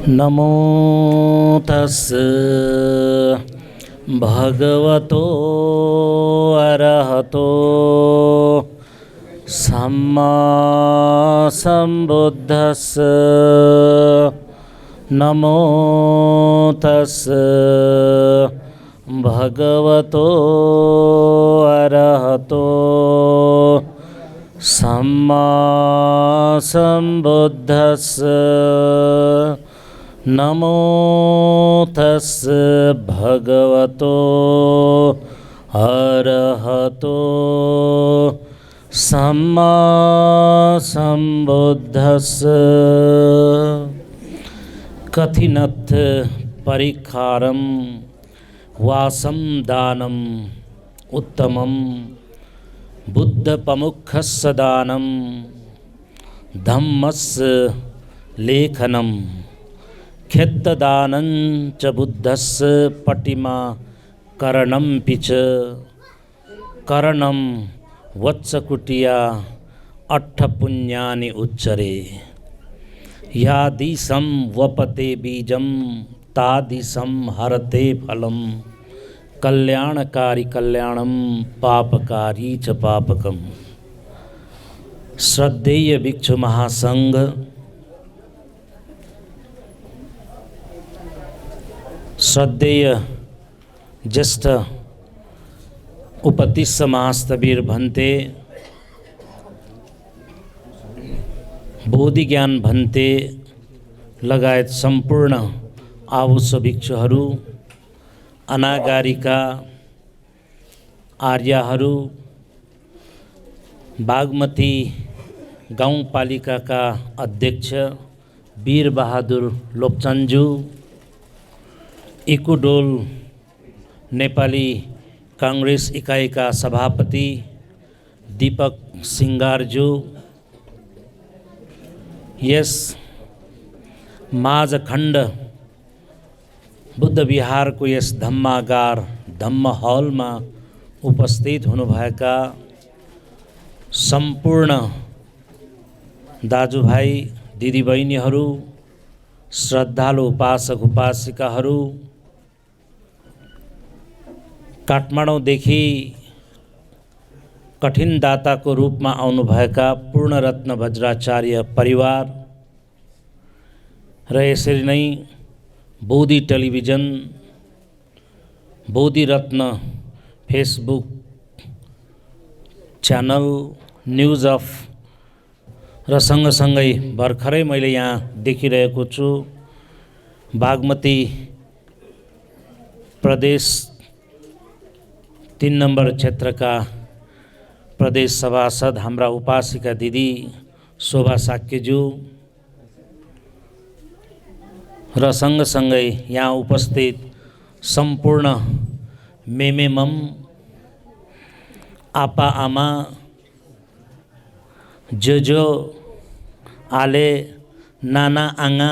नमो तस्स भगवतो अरहतो सम्मा सम्बुद्धस्स नमो तस्स भगवतो अरहतो सम्मा सम्बुद्धस्स नमो तस्स भगवतो अरहतो सम्मा सम्बुद्धस्स कथिनत् परिखारं वासं दानम् उत्तमं बुद्धप्रमुखस्य दानं धम्मस्य लेखनं खेत्तदानं च बुद्धस्य पटिमा करणं पिच करणं वत्सकुटिया अट्ठपुण्यानि उच्चरे यादिशं वपते बीजं तादिशं हरते फलं कल्याणकारी कल्याणं पापकारी च पापकम्। श्रद्धेय भिक्षु महासंघ, श्रद्धेय ज्येष्ठ उपतिस्स महास्तवीर भन्ते, बोधि ज्ञान भन्ते लगायत सम्पूर्ण आवास भिक्षुहरू, अनागारिका आर्यहरू, बागमती गाउँपालिकाका अध्यक्ष वीर बहादुर लोप्चन्जू, इकुडोल नेपाली कांग्रेस इकाइका सभापति दीपक सिंगारज्यू, यस माझखण्ड बुद्ध विहारको यस धम्मागार धम्म हलमा उपस्थित हुनुभएका सम्पूर्ण दाजुभाइ दिदीबहिनीहरू, श्रद्धालु उपासक उपासिकाहरू, काठमाडौँदेखि कठिन दाताको रूपमा आउनुभएका पूर्णरत्न वज्राचार्य परिवार र यसरी नै बोधि टेलिभिजन, बोधि रत्न फेसबुक च्यानल, न्युज अफ र सँगसँगै भर्खरै मैले यहाँ देखिरहेको छु बागमती प्रदेश 3 नम्बर क्षेत्रका प्रदेश सभासद हाम्रा उपासिका दिदी शोभा साक्यज्यू र सँगसँगै यहाँ उपस्थित सम्पूर्ण मेमेमम आपा आमा जोजो आले नाना आङा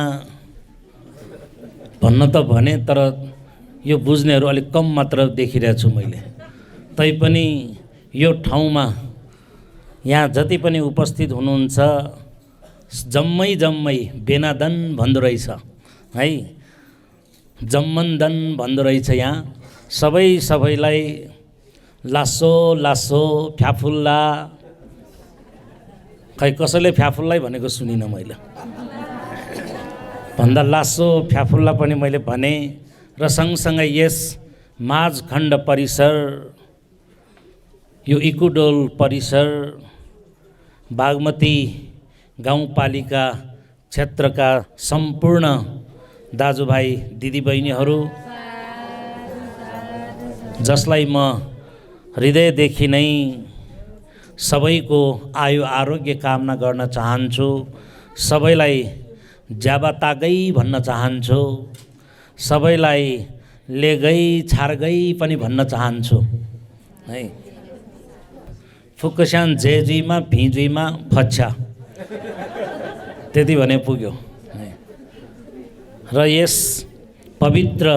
भन्न त भने तर यो बुझ्नेहरू अलिक कम मात्र देखिरहेको छु मैले। तैपनि यो ठाउँमा यहाँ जति पनि उपस्थित हुनुहुन्छ जम्मै जम्मै बेनादन भन्दो रहेछ है, जम्मनदन भन्दो रहेछ। यहाँ सबैलाई लासो लासो फ्याफुल्ला, खै कसैले फ्याफुल्लै भनेको सुनिनँ मैले, भन्दा लासो फ्याफुल्ला पनि मैले भने। र सँगसँगै यस माझखण्ड परिसर, यो इकुडोल परिसर, बागमती गाउँपालिका क्षेत्रका सम्पूर्ण दाजुभाइ दिदीबहिनीहरू, जसलाई म हृदयदेखि नै सबैको आयु आरोग्य कामना गर्न चाहन्छु, सबैलाई ज्याबातागै भन्न चाहन्छु, सबैलाई लेगै छार्गै पनि भन्न चाहन्छु है। फुक्कस्यान जेजीमा भिजुइमा फच्छा त्यति भने पुग्यो है। र यस पवित्र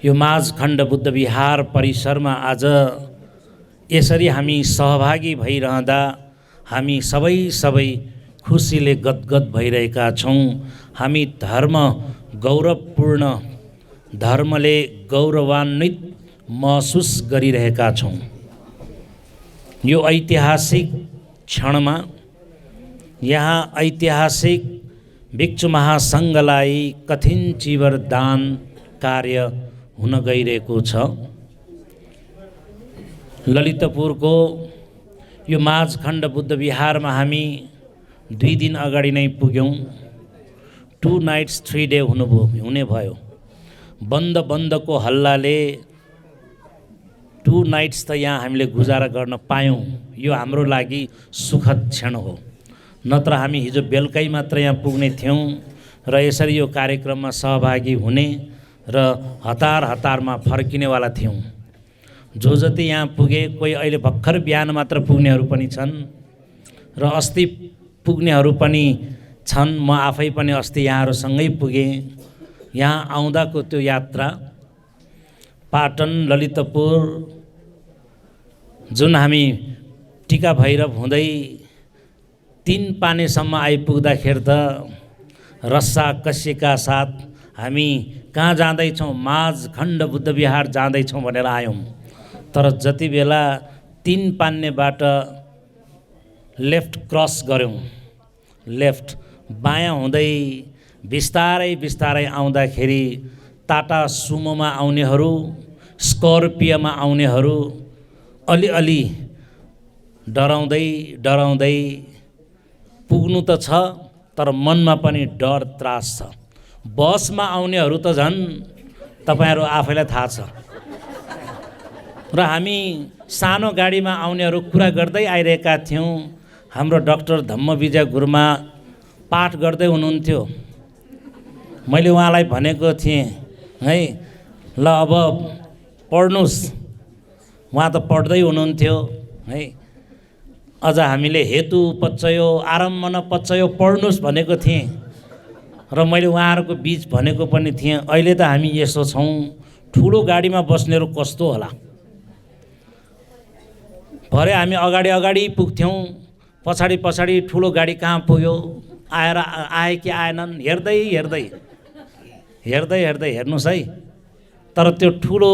यो माझखण्ड बुद्ध विहार परिसरमा आज यसरी हामी सहभागी भइरहँदा हामी सबै खुसीले गदगद भइरहेका छौँ। हामी धर्म गौरवपूर्ण, धर्मले गौरवान्वित महसुस गरिरहेका छौँ। यो ऐतिहासिक क्षणमा यहाँ ऐतिहासिक भिक्षु महासङ्घलाई कठिन चिवर दान कार्य हुन गइरहेको छ। ललितपुरको यो माझखण्ड बुद्ध विहारमा हामी 2 दिन अगाडि नै पुग्यौँ। 2 नाइट्स 3 डे हुने भयो। बन्दको हल्लाले 2 नाइट्स त यहाँ हामीले गुजारा गर्न पायौँ। यो हाम्रो लागि सुखद क्षण हो। नत्र हामी हिजो बेलुकै मात्र यहाँ पुग्ने थियौँ र यसरी यो कार्यक्रममा सहभागी हुने र हतारमा फर्किनेवाला थियौँ। जो जति यहाँ पुगे, कोही अहिले भर्खर बिहान मात्र पुग्नेहरू पनि छन् र अस्ति पुग्नेहरू पनि छन्। म आफै पनि अस्ति यहाँहरूसँगै पुगेँ। यहाँ आउँदाको त्यो यात्रा पाटन ललितपुर जुन हामी टिका भैरव हुँदै 3 पानेसम्म आइपुग्दाखेरि त रस्सा कसिएका साथ हामी कहाँ जाँदैछौँ, माझखण्ड बुद्ध विहार जाँदैछौँ भनेर आयौँ। तर जति बेला 3 पान्नेबाट लेफ्ट क्रस गऱ्यौँ, लेफ्ट बायाँ हुँदै बिस्तारै आउँदाखेरि टाटा सुमोमा आउनेहरू, स्कर्पियोमा आउनेहरू अलि डराउँदै पुग्नु त छ, तर मनमा पनि डर त्रास छ। बसमा आउनेहरू त झन् तपाईहरू आफैलाई थाहा छ। र हामी सानो गाडीमा आउनेहरू कुरा गर्दै आइरहेका थियौँ। हाम्रो डाक्टर धम्मविजय गुरुमा पाठ गर्दै हुनुहुन्थ्यो। मैले उहाँलाई भनेको थिएँ है, ल अब पढ्नुस्। उहाँ त पढ्दै हुनुहुन्थ्यो है। अझ हामीले हेतु पच्चयो आरम्भ न पच्चयो पढ्नुस् भनेको थिएँ र मैले उहाँहरूको बीच भनेको पनि थिएँ। अहिले त हामी यसो छौँ, ठुलो गाडीमा बस्नेहरू कस्तो होला। भरे हामी अगाडि पुग्थ्यौँ, पछाडि ठुलो गाडी कहाँ पुग्यो, आए कि आएनन् हेर्दै हेर्नुहोस् है। तर त्यो ठुलो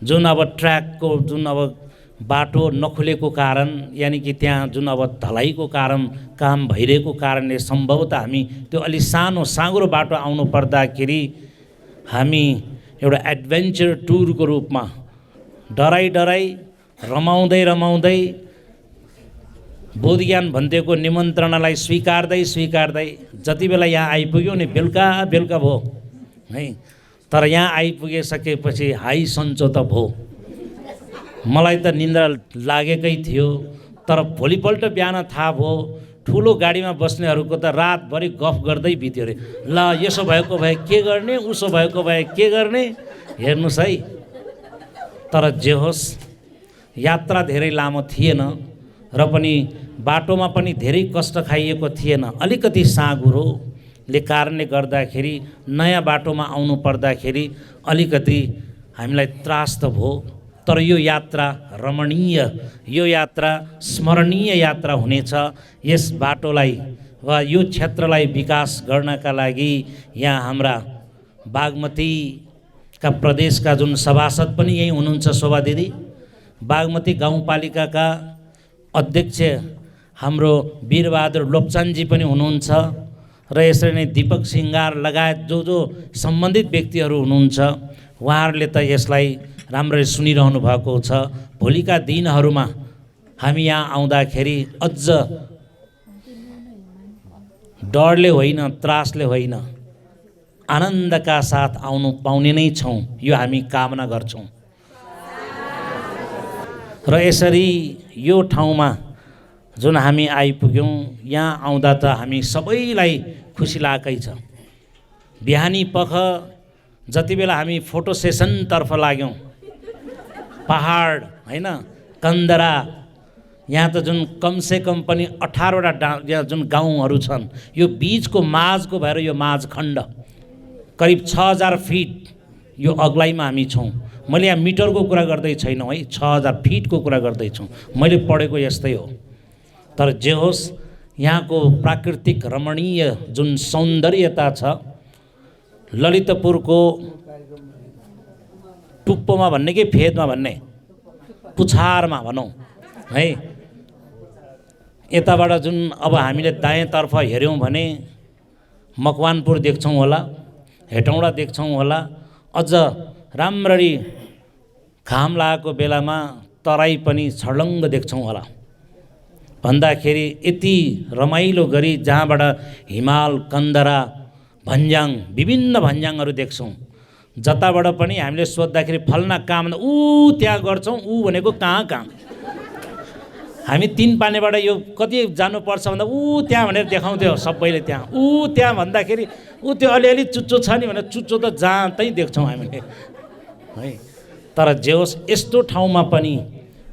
जुन अब ट्र्याकको जुन अब बाटो नखुलेको कारण, यानि कि त्यहाँ जुन अब ढलाइको कारण काम भइरहेको कारणले सम्भवतः हामी त्यो अलि सानो साँघुरो बाटो आउनु पर्दाखेरि हामी एउटा एडभेन्चर टुरको रूपमा डराई रमाउँदै बोधज्ञान भन्तेको निमन्त्रणालाई स्वीकार्दै जति बेला यहाँ आइपुग्यो नि बेलुका भयो है। तर यहाँ आइपुगिसकेपछि हाई सन्चो त भयो। मलाई त निन्द्रा लागेकै थियो, तर भोलिपल्ट बिहान थाहा भयो ठुलो गाडीमा बस्नेहरूको त रातभरि गफ गर्दै बित्यो अरे। ल यसो भएको भए के गर्ने, उसो भएको भए के गर्ने, हेर्नुहोस् है। तर जे होस्, यात्रा धेरै लामो थिएन र पनि बाटोमा पनि धेरै कष्ट खाइएको थिएन। अलिकति साँघुरोले कारणले गर्दाखेरि नयाँ बाटोमा आउनु पर्दाखेरि अलिकति हामीलाई त्रास त भयो। तर यो यात्रा रमणीय, यो यात्रा स्मरणीय यात्रा हुनेछ। यस बाटोलाई वा यो क्षेत्रलाई विकास गर्नका लागि यहाँ हाम्रा बागमतीका प्रदेशका जुन सभासद पनि यही हुनुहुन्छ, शोभा दिदी, बागमती गाउँपालिकाका अध्यक्ष हाम्रो वीरबहादुर लोप्चानजी पनि हुनुहुन्छ र यसरी नै दीपक सिंगार लगायत जो सम्बन्धित व्यक्तिहरू हुनुहुन्छ। उहाँहरूले त यसलाई राम्ररी सुनिरहनु भएको छ। भोलिका दिनहरूमा हामी यहाँ आउँदाखेरि अझ डरले होइन, त्रासले होइन, आनन्दका साथ आउनु पाउने नै छौँ, यो हामी कामना गर्छौँ। र यसरी यो ठाउँमा जुन हामी आइपुग्यौँ, यहाँ आउँदा त हामी सबैलाई खुसी लागेकै छ। बिहानी पख जति बेला हामी फोटो सेसनतर्फ लाग्यौँ, पहाड होइन, कन्दरा, यहाँ त जुन कमसेकम पनि 18वटा जुन गाउँहरू छन्, यो बीचको माझको भएर यो माझखण्ड करिब 6000 फिट यो अग्लाइमा हामी छौँ। मैले यहाँ मिटरको कुरा गर्दै छैनौँ है, 6000 फिटको कुरा गर्दैछौँ। मैले पढेको यस्तै हो। तर जे होस्, यहाँको प्राकृतिक रमणीय जुन सौन्दर्यता छ, ललितपुरको टुप्पोमा भन्ने कि फेदमा भन्ने, पुछारमा भनौँ है, यताबाट जुन अब हामीले दायाँतर्फ हेऱ्यौँ भने मकवानपुर देख्छौँ होला, हेटौँडा देख्छौँ होला, अझ राम्ररी घाम लागेको बेलामा तराई पनि छर्लङ्ग देख्छौँ होला। भन्दाखेरि यति रमाइलो गरी जहाँबाट हिमाल, कन्दरा, भन्ज्याङ, विभिन्न भन्ज्याङहरू देख्छौँ। जताबाट पनि हामीले सोद्धाखेरि फल्ना काम ऊ त्यहाँ गर्छौँ, ऊ भनेको कहाँ कहाँ। हामी 3 पानेबाट यो कति जानुपर्छ भन्दा ऊ त्यहाँ भनेर देखाउँथ्यो सबैले, त्यहाँ ऊ त्यहाँ भन्दाखेरि ऊ त्यो अलिअलि चुच्चो छ नि भनेर चुच्चो त जहाँ त्यहीँ देख्छौँ हामीले है। तर जे होस्, यस्तो ठाउँमा पनि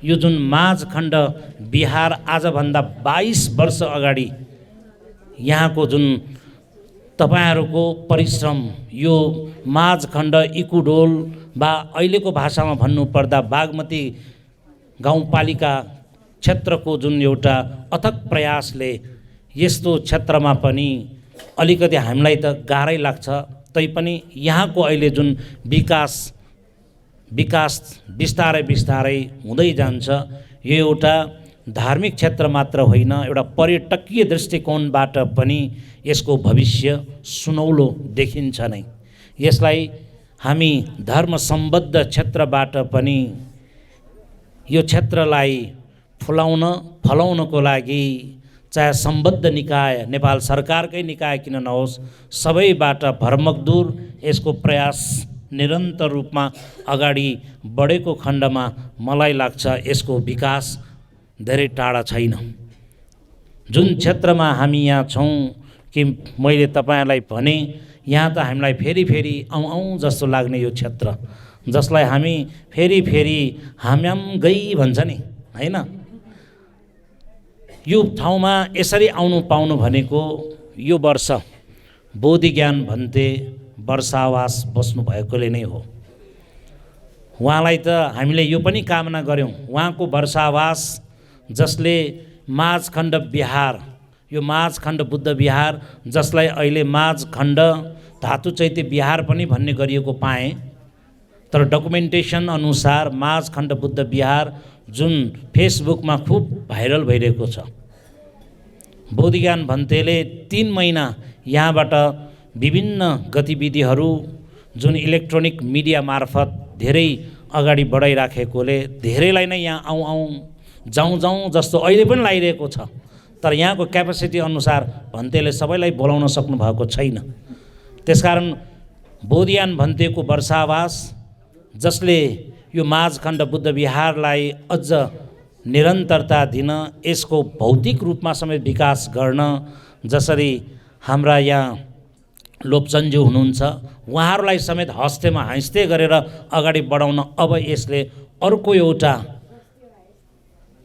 यो जुन माझखण्ड बिहार आजभन्दा 22 वर्ष अगाडि यहाँको जुन तपाईहरूको परिश्रम, यो माझखण्ड इकुडोल वा अहिलेको भाषामा भन्नुपर्दा बागमती गाउँपालिका क्षेत्रको जुन एउटा अथक प्रयासले यस्तो क्षेत्रमा पनि अलिकति हामीलाई त गाह्रै लाग्छ, तैपनि यहाँको अहिले जुन विकास बिस्तारै बिस्तारै हुँदै जान्छ। यो एउटा धार्मिक क्षेत्र मात्र होइन, एउटा पर्यटकीय दृष्टिकोणबाट पनि यसको भविष्य सुनौलो देखिन्छ नै। यसलाई हामी धर्म सम्बद्ध क्षेत्रबाट पनि यो क्षेत्रलाई फलाउनको लागि चाहे सम्बद्ध निकाय, नेपाल सरकारकै निकाय किन नहोस्, सबैबाट भरमग्दुर यसको प्रयास निरन्तर रूपमा अगाडि बढेको खण्डमा मलाई लाग्छ यसको विकास धेरै टाढा छैन। जुन क्षेत्रमा हामी यहाँ छौँ कि मैले तपाईँहरूलाई भने, यहाँ त हामीलाई फेरि आउँ जस्तो लाग्ने यो क्षेत्र, जसलाई हामी फेरि हाम्याम गई भन्छ नि हैन। यो ठाउँमा यसरी आउनु पाउनु भनेको यो वर्ष बोधि ज्ञान भन्ते वर्षावास बस्नु भएकोले नै हो। उहाँलाई त हामीले यो पनि कामना गऱ्यौँ, उहाँको वर्षावास जसले माझखण्ड बिहार, यो माझखण्ड बुद्ध विहार जसलाई अहिले माझखण्ड धातुचैत्य विहार पनि भन्ने गरिएको पाएँ, तर डकुमेन्टेसन अनुसार माझखण्ड बुद्ध विहार जुन फेसबुकमा खुब भाइरल भइरहेको छ। बोधिज्ञान भन्तेले 3 महिना यहाँबाट विभिन्न गतिविधिहरू जुन इलेक्ट्रोनिक मिडिया मार्फत धेरै अगाडि बढाइराखेकोले धेरैलाई नै यहाँ आउँ जाउँ जस्तो अहिले पनि लागिरहेको छ। तर यहाँको क्यापेसिटी अनुसार भन्तेले सबैलाई बोलाउन सक्नु भएको छैन। त्यसकारण बोधिज्ञान भन्तेको वर्षावास जसले यो माझखण्ड बुद्ध विहारलाई अझ निरन्तरता दिन, यसको भौतिक रूपमा समेत विकास गर्न, जसरी हाम्रा यहाँ लोप्चन्ज्यू हुनुहुन्छ, उहाँहरूलाई समेत हस्तेमा हाँस्दै गरेर अगाडि बढाउन अब यसले अर्को एउटा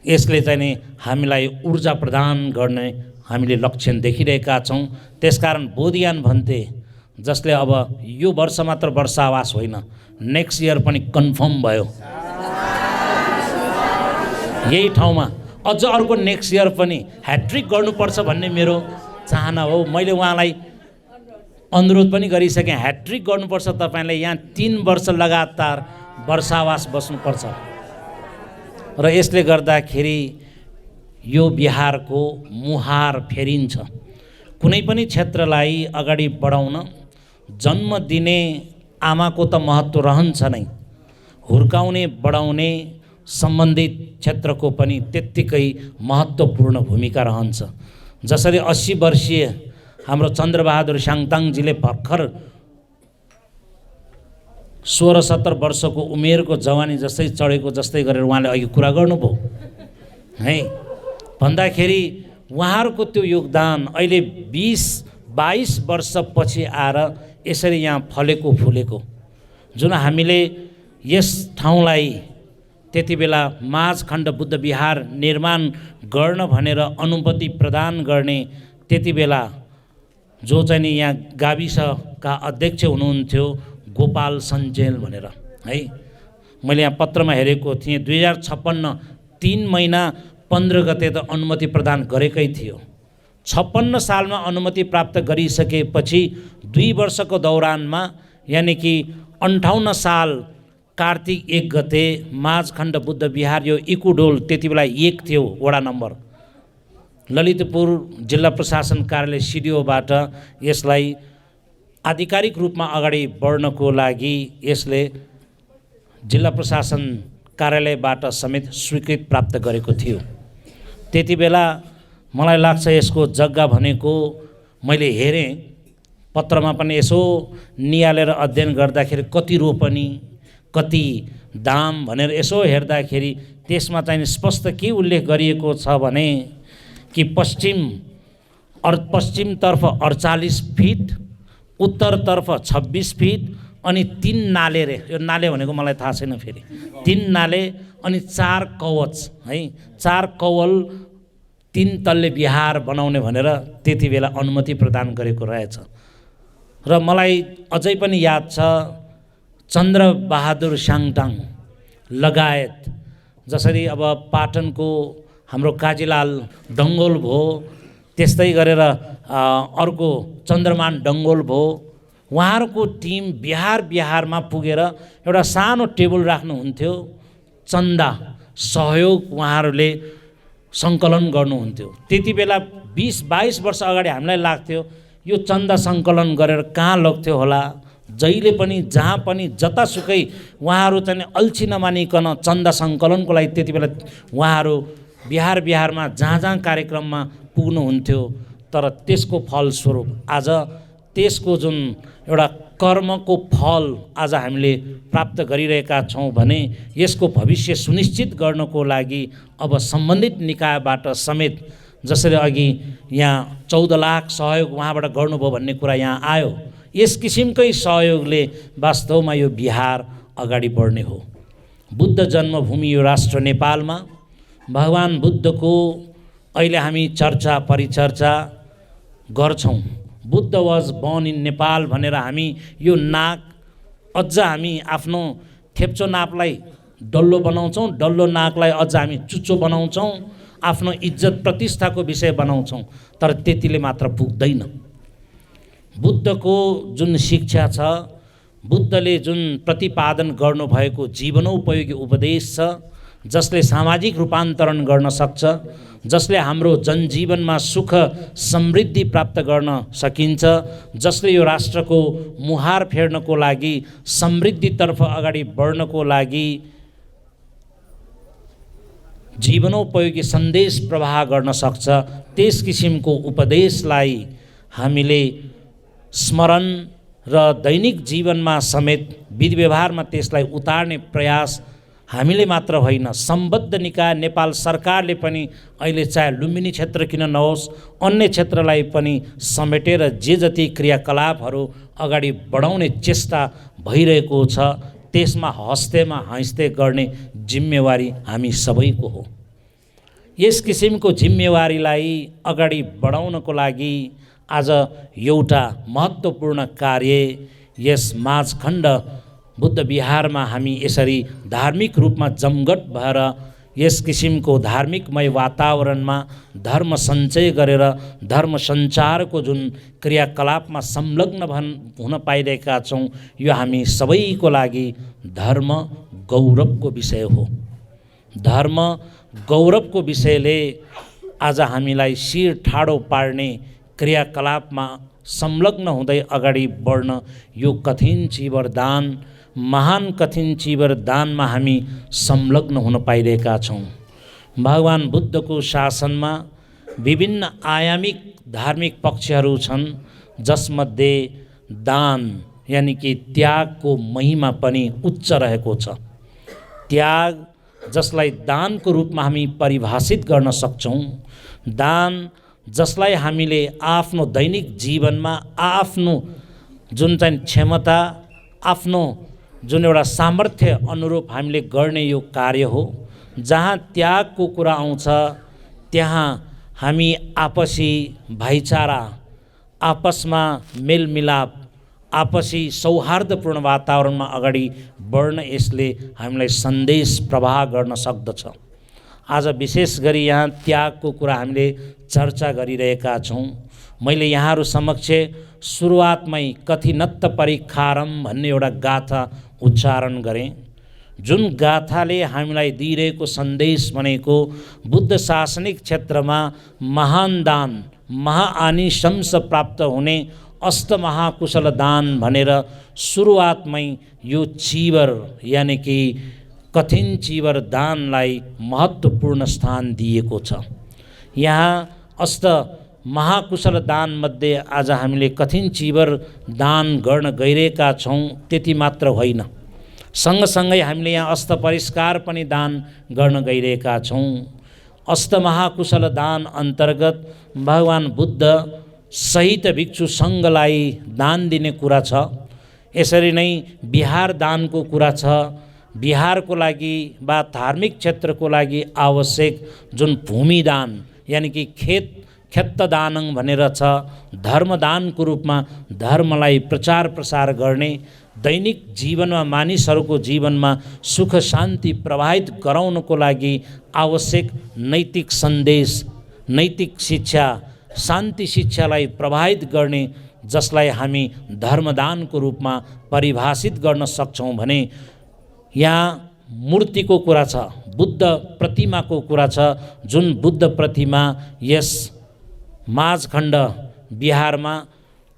यसले चाहिँ नि हामीलाई ऊर्जा प्रदान गर्ने हामीले लक्षण देखिरहेका छौँ। त्यसकारण बोधिज्ञान भन्ते जसले अब यो वर्ष मात्र वर्षावास होइन, नेक्स्ट इयर पनि कन्फर्म भयो। यही ठाउँमा अझ अर्को नेक्स्ट इयर पनि ह्याट्रिक गर्नुपर्छ भन्ने मेरो चाहना हो। मैले उहाँलाई अनुरोध पनि गरिसकेँ, ह्याट्रिक गर्नुपर्छ तपाईँले, यहाँ 3 वर्ष लगातार वर्षावास बस्नुपर्छ। र यसले गर्दाखेरि यो बिहारको मुहार फेरिन्छ। कुनै पनि क्षेत्रलाई अगाडि बढाउन जन्म दिने आमाको त महत्त्व रहन्छ नै, हुर्काउने बढाउने सम्बन्धित क्षेत्रको पनि त्यत्तिकै महत्त्वपूर्ण भूमिका रहन्छ। जसरी 80 वर्षीय हाम्रो चन्द्रबहादुर साङताङजीले भर्खर 16-17 वर्षको उमेरको जवानी जस्तै चढेको जस्तै गरेर उहाँले अघि कुरा गर्नुभयो है। भन्दाखेरि उहाँहरूको त्यो योगदान अहिले 20-22 वर्षपछि आएर यसरी यहाँ फलेको फुलेको, जुन हामीले यस ठाउँलाई त्यति बेला माझखण्ड बुद्ध विहार निर्माण गर्न भनेर अनुमति प्रदान गर्ने त्यति बेला जो चाहिँ नि यहाँ गाविसका अध्यक्ष हुनुहुन्थ्यो गोपाल सञ्जेल भनेर है। मैले यहाँ पत्रमा हेरेको थिएँ 2056 3 महिना 15 गते त अनुमति प्रदान गरेकै थियो, 56 सालमा अनुमति प्राप्त गरिसकेपछि 2 वर्षको दौरानमा यानि कि 58 साल कार्तिक 1 गते माझखण्ड बुद्ध विहार यो इकुडोल त्यति बेला 1 थियो वडा नम्बर ललितपुर जिल्ला प्रशासन कार्यालय सिडिओबाट यसलाई आधिकारिक रूपमा अगाडि बढ्नको लागि यसले जिल्ला प्रशासन कार्यालयबाट समेत स्वीकृति प्राप्त गरेको थियो। त्यति बेला मलाई लाग्छ यसको जग्गा भनेको मैले हेरेँ पत्रमा पनि यसो निहालेर अध्ययन गर्दाखेरि कति रोपनी कति दाम भनेर यसो हेर्दाखेरि त्यसमा चाहिँ स्पष्ट के उल्लेख गरिएको छ भने कि पश्चिमतर्फ 48 फिट, उत्तरतर्फ 26 फिट अनि 3 नाले रे। यो नाले भनेको मलाई थाहा छैन फेरि। 3 नाले अनि 4 कवच है, 4 कवल 3 तल्ले विहार बनाउने भनेर त्यति बेला अनुमति प्रदान गरेको रहेछ। र मलाई अझै पनि याद छ चन्द्रबहादुर साङटाङ लगायत जसरी अब पाटनको हाम्रो काजीलाल डङ्गोल भयो, त्यस्तै गरेर अर्को चन्द्रमान डङ्गोल भयो, उहाँहरूको टिम बिहारमा पुगेर एउटा सानो टेबल राख्नुहुन्थ्यो, चन्दा सहयोग उहाँहरूले सङ्कलन गर्नुहुन्थ्यो। त्यति बेला 20-22 वर्ष अगाडि हामीलाई लाग्थ्यो यो चन्दा सङ्कलन गरेर कहाँ लग्थ्यो होला, जहिले पनि जहाँ पनि जतासुकै उहाँहरू चाहिँ अल्छी नमानिकन चन्दा सङ्कलनको लागि त्यति बेला उहाँहरू बिहारमा जहाँ कार्यक्रममा पुग्नुहुन्थ्यो। तर त्यसको फलस्वरूप आज त्यसको जुन एउटा कर्मको फल आज हामीले प्राप्त गरिरहेका छौँ भने यसको भविष्य सुनिश्चित गर्नको लागि अब सम्बन्धित निकायबाट समेत जसरी अघि यहाँ 14 लाख सहयोग उहाँबाट गर्नुभयो भन्ने कुरा यहाँ आयो, यस किसिमकै सहयोगले वास्तवमा यो बिहार अगाडि बढ्ने हो। बुद्ध जन्मभूमि यो राष्ट्र नेपालमा भगवान बुद्धको अहिले हामी चर्चा परिचर्चा गर्छौँ। Buddha was born in Nepal भनेर हामी यो नाक अझ हामी आफ्नो थेप्चो नाकलाई डल्लो बनाउँछौँ, डल्लो नाकलाई अझ हामी चुच्चो बनाउँछौँ, आफ्नो इज्जत प्रतिष्ठाको विषय बनाउँछौँ। तर त्यतिले मात्र पुग्दैन। बुद्धको जुन शिक्षा छ, बुद्धले जुन प्रतिपादन गर्नुभएको जीवनोपयोगी उपदेश छ, जसले सामाजिक रूपान्तरण गर्न सक्छ, जसले हाम्रो जनजीवनमा सुख समृद्धि प्राप्त गर्न सकिन्छ, जसले यो राष्ट्रको मुहार फेर्नको लागि समृद्धितर्फ अगाडि बढ्नको लागि जीवनोपयोगी सन्देश प्रवाह गर्न सक्छ, त्यस किसिमको उपदेशलाई हामीले स्मरण र दैनिक जीवनमा समेत विधि व्यवहारमा त्यसलाई उतार्ने प्रयास हामीले मात्र होइन, सम्बद्ध निकाय नेपाल सरकारले पनि अहिले चाहे लुम्बिनी क्षेत्र किन नहोस् अन्य क्षेत्रलाई पनि समेटेर जे जति क्रियाकलापहरू अगाडि बढाउने चेष्टा भइरहेको छ त्यसमा हस्तेमा हाँस्दै गर्ने जिम्मेवारी हामी सबैको हो। यस किसिमको जिम्मेवारीलाई अगाडि बढाउनको लागि आज एउटा महत्त्वपूर्ण कार्य यस माझखण्ड बुद्ध विहारमा हामी यसरी धार्मिक रूपमा जमघट भएर यस किसिमको धार्मिकमय वातावरणमा धर्म सञ्चय गरेर धर्म सञ्चारको जुन क्रियाकलापमा संलग्न हुन पाइरहेका छौँ, यो हामी सबैको लागि धर्म गौरवको विषय हो। धर्म गौरवको विषयले आज हामीलाई शिर ठाडो पार्ने क्रियाकलापमा संलग्न हुँदै अगाडि बढ्न यो कठिन चिवरदान, महान कठिन चिवरदानमा हामी संलग्न हुन पाइरहेका छौँ। भगवान बुद्धको शासनमा विभिन्न आयामिक धार्मिक पक्षहरू छन्, जसमध्ये दान यानि कि त्यागको महिमा पनि उच्च रहेको छ। त्याग जसलाई दानको रूपमा हामी परिभाषित गर्न सक्छौँ, दान जसलाई हामीले आफ्नो दैनिक जीवनमा आफ्नो जुन चाहिँ क्षमता, आफ्नो जुन एउटा सामर्थ्य अनुरूप हामीले गर्ने यो कार्य हो। जहाँ त्यागको कुरा आउँछ त्यहाँ हामी आपसी भाइचारा, आपसमा मेलमिलाप, आपसी सौहार्दपूर्ण वातावरणमा अगाडि बढ्न यसले हामीलाई सन्देश प्रवाह गर्न सक्दछ। आज विशेष गरी यहाँ त्यागको कुरा हामीले चर्चा गरिरहेका छौँ। मैले यहाँहरू समक्ष सुरुवातमै कथिनत्त परीक्षारम भन्ने एउटा गाथा उच्चारण गरेँ, जुन गाथाले हामीलाई दिइरहेको सन्देश भनेको बुद्ध शासनिक क्षेत्रमा महान दान, महाआनिशंस प्राप्त हुने अष्टमहाकुशल दान भनेर सुरुवातमै यो चीवर यानि कि कठिन चीवर दानलाई महत्त्वपूर्ण स्थान दिएको छ। यहाँ अष्ट महाकुशल दानमध्ये आज हामीले कठिन चीवर दान गर्न गइरहेका छौँ। त्यति मात्र होइन, सँगसँगै हामीले यहाँ अष्ट परिष्कार पनि दान गर्न गइरहेका छौँ। अष्टमहाकुशल दान अन्तर्गत भगवान बुद्ध सहित भिक्षु सङ्घलाई दान दिने कुरा छ। यसरी नै बिहार दानको कुरा छ। बिहारको लागि वा धार्मिक क्षेत्रको लागि आवश्यक जुन भूमिदान यानि कि खेत्तदानङ भनेर छ, धर्मदानको रूपमा धर्मलाई प्रचार प्रसार गर्ने, दैनिक जीवनमा मानिसहरूको जीवनमा सुख शान्ति प्रवाहित गराउनको लागि आवश्यक नैतिक सन्देश, नैतिक शिक्षा, शान्ति शिक्षालाई प्रवाहित गर्ने, जसलाई हामी धर्मदानको रूपमा परिभाषित गर्न सक्छौँ भने यहाँ मूर्तिको कुरा छ, बुद्ध प्रतिमाको कुरा छ। जुन बुद्ध प्रतिमा यस माझखण्ड बिहारमा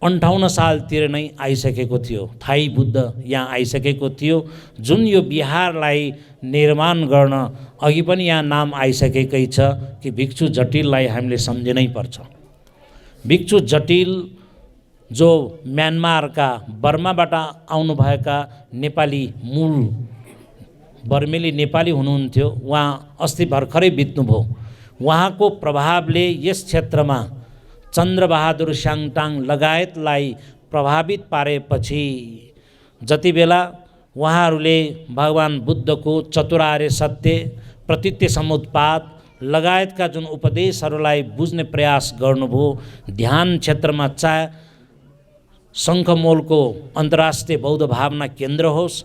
58 सालतिर नै आइसकेको थियो। थाई बुद्ध यहाँ आइसकेको थियो, जुन यो बिहारलाई निर्माण गर्न अघि पनि यहाँ नाम आइसकेकै छ कि भिक्षु जटिललाई हामीले सम्झिनै पर्छ। भिक्षु जटिल जो म्यानमारका बर्माबाट आउनुभएका नेपाली मूल बर्मेली नेपाली हुनुहुन्थ्यो, उहाँ अस्ति भर्खरै बित्नुभयो। उहाँको प्रभावले यस क्षेत्रमा चन्द्रबहादुर स्याङटाङ लगायतलाई प्रभावित पारेपछि जति बेला उहाँहरूले भगवान बुद्धको चतुरार्य सत्य, प्रतीत्य समुत्पाद लगायतका जुन उपदेशहरूलाई बुझ्ने प्रयास गर्नुभयो, ध्यान क्षेत्रमा चाहे शङ्खमोलको अन्तर्राष्ट्रिय बौद्ध भावना केन्द्र होस्,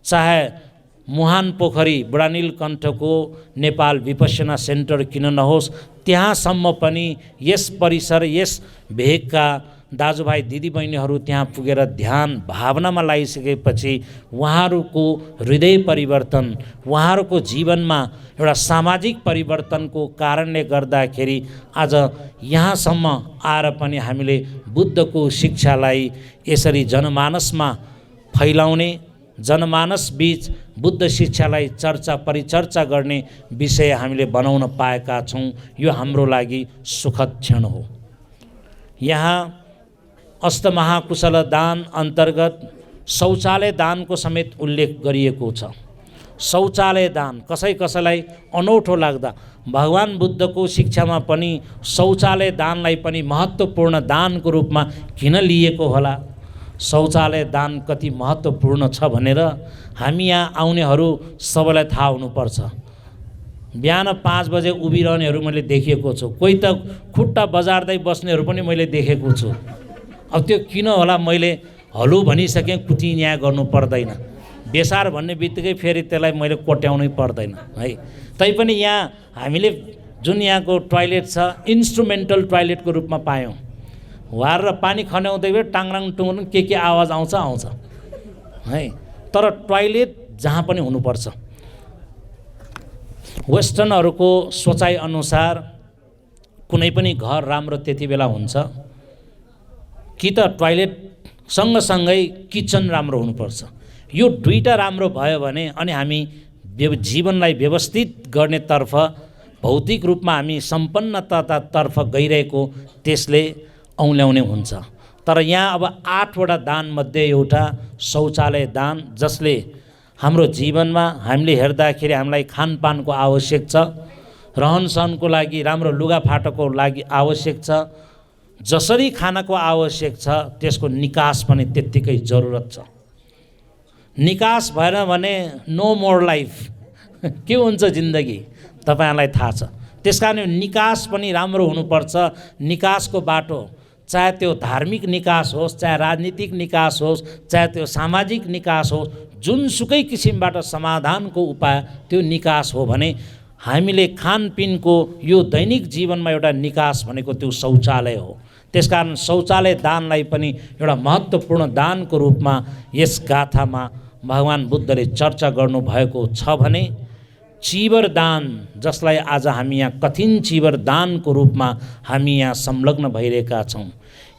चाहे मुहान पोखरी बुढानीलकण्ठको नेपाल विपश्यना सेन्टर किन नहोस्, त्यहाँसम्म पनि यस परिसर, यस भेगका दाजुभाइ दिदीबहिनीहरू त्यहाँ पुगेर ध्यान भावनामा लागिसकेपछि उहाँहरूको हृदय परिवर्तन, उहाँहरूको जीवनमा एउटा सामाजिक परिवर्तनको कारणले गर्दाखेरि आज यहाँसम्म आएर पनि हामीले बुद्धको शिक्षालाई यसरी जनमानसमा फैलाउने, जनमानस बीच बुद्ध शिक्षालाई चर्चा परिचर्चा गर्ने विषय हामीले बनाउन पाएका छौँ। यो हाम्रो लागि सुखद क्षण हो। यहाँ अष्टमहाकुशल दान अन्तर्गत शौचालय दानको समेत उल्लेख गरिएको छ। शौचालय दान कसैलाई अनौठो लाग्दा भगवान बुद्धको शिक्षामा पनि शौचालय दानलाई पनि महत्त्वपूर्ण दानको रूपमा किन लिएको होला? शौचालय दान कति महत्त्वपूर्ण छ भनेर हामी यहाँ आउनेहरू सबैलाई थाहा हुनुपर्छ। बिहान 5 बजे उभिरहनेहरू मैले देखेको छु, कोही त खुट्टा बजार्दै बस्नेहरू पनि मैले देखेको छु। अब त्यो किन होला? मैले हलु भनिसकेँ, कुटिन्या गर्नु पर्दैन, बेसार भन्ने बित्तिकै फेरि त्यसलाई मैले कोट्याउनै पर्दैन है। तैपनि यहाँ हामीले जुन यहाँको टोयलेट छ इन्स्ट्रुमेन्टल टोयलेटको रूपमा पायौँ। वार र पानी खन्याउँदै टाङराङ टुङ के आवाज आउँछ है, तर टोयलेट जहाँ पनि हुनुपर्छ। वेस्टर्नहरूको सोचाइ अनुसार कुनै पनि घर राम्रो त्यति बेला हुन्छ कि त टोयलेट सँगसँगै किचन राम्रो हुनुपर्छ। यो दुईटा राम्रो भयो भने अनि हामी जीवनलाई व्यवस्थित गर्नेतर्फ, भौतिक रूपमा हामी सम्पन्नतातर्फ गइरहेको त्यसले औल्याउने हुन्छ। तर यहाँ अब 8वटा दानमध्ये एउटा शौचालय दान, जसले हाम्रो जीवनमा हामीले हेर्दाखेरि हामीलाई खानपानको आवश्यक छ, रहनसहनको लागि राम्रो लुगाफाटाको लागि आवश्यक छ, जसरी खानको आवश्यक छ त्यसको निकास पनि त्यत्तिकै जरुरत छ। निकास भएन भने नो मोर लाइफ, के हुन्छ जिन्दगी तपाईहरुलाई थाहा छ। त्यसकारण निकास पनि राम्रो हुनुपर्छ। निकासको बाटो चाहे त्यो धार्मिक निकास होस्, चाहे राजनीतिक निकास होस्, चाहे त्यो सामाजिक निकास होस्, जुनसुकै किसिमबाट समाधानको उपाय त्यो निकास हो भने हामीले खानपिनको यो दैनिक जीवनमा एउटा निकास भनेको त्यो शौचालय हो। त्यसकारण शौचालय दानलाई पनि एउटा महत्त्वपूर्ण दानको रूपमा यस गाथामा भगवान् बुद्धले चर्चा गर्नुभएको छ भने चिवर दान, जसलाई आज हामी यहाँ कठिन चिवर दानको रूपमा हामी यहाँ संलग्न भइरहेका छौँ,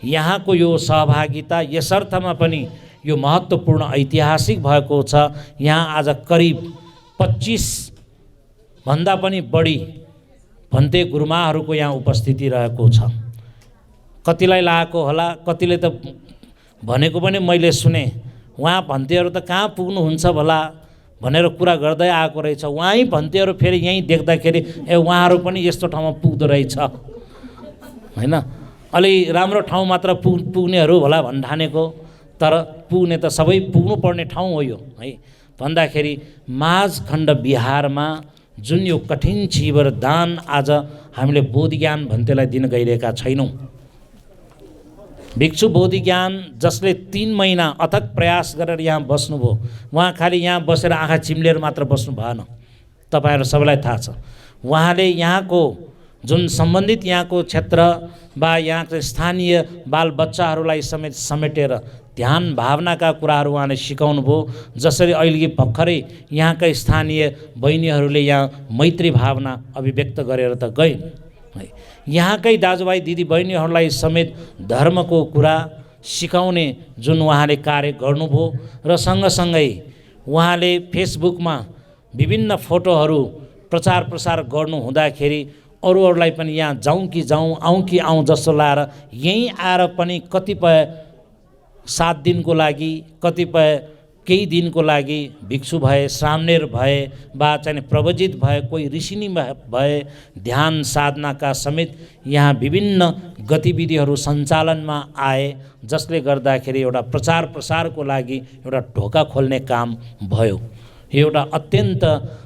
यहाँको यो सहभागिता यसर्थमा पनि यो महत्त्वपूर्ण ऐतिहासिक भएको छ। यहाँ आज करिब 25 भन्दा पनि बढी भन्ते गुरुमाहरूको यहाँ उपस्थिति रहेको छ। कतिलाई लागेको होला, कतिले त भनेको पनि मैले सुने, उहाँ भन्तेहरू त कहाँ पुग्नुहुन्छ भला भनेर कुरा गर्दै आएको रहेछ। उहाँै भन्तेहरू फेरि यहीँ देख्दाखेरि उहाँहरू पनि यस्तो ठाउँमा पुग्दो रहेछ होइन, अलि राम्रो ठाउँ मात्र पुग्नेहरू होला भन्ठानेको, तर पुग्ने त सबै पुग्नुपर्ने ठाउँ हो यो है। भन्दाखेरि माझखण्ड बिहारमा जुन यो कठिन चिवर दान आज हामीले बोधिज्ञान भन्तेलाई दिन गइरहेका छैनौँ। भिक्षु बोधिज्ञान जसले 3 महिना अथक प्रयास गरेर यहाँ बस्नुभयो, उहाँ खालि यहाँ बसेर आँखा चिम्लेर मात्र बस्नु भएन। तपाईँहरू सबैलाई थाहा छ, उहाँले यहाँको जुन सम्बन्धित यहाँको क्षेत्र वा यहाँको स्थानीय बालबच्चाहरूलाई समेटेर ध्यान भावनाका कुराहरू उहाँले सिकाउनु भयो। जसरी अहिले भर्खरै यहाँका स्थानीय बहिनीहरूले यहाँ मैत्री भावना अभिव्यक्त गरेर त गए है। यहाँकै दाजुभाइ दिदी बहिनीहरूलाई समेत धर्मको कुरा सिकाउने जुन उहाँले कार्य गर्नुभयो र सँगसँगै उहाँले फेसबुकमा विभिन्न फोटोहरू प्रचार प्रसार गर्नु हुँदाखेरि अरूहरूलाई पनि यहाँ जाउँ कि जाउँ, आउँ कि आउँ जस्तो लाएर यहीँ आएर पनि कतिपय 7 दिनको लागि, कतिपय केही दिनको लागि भिक्षु भए, सामनेर भए वा चाहिँ प्रवजित भए, कोही ऋषिनी भए, ध्यान साधनाका समेत यहाँ विभिन्न गतिविधिहरू सञ्चालनमा आए, जसले गर्दाखेरि एउटा प्रचार प्रसारको लागि एउटा ढोका खोल्ने काम भयो। यो एउटा अत्यन्त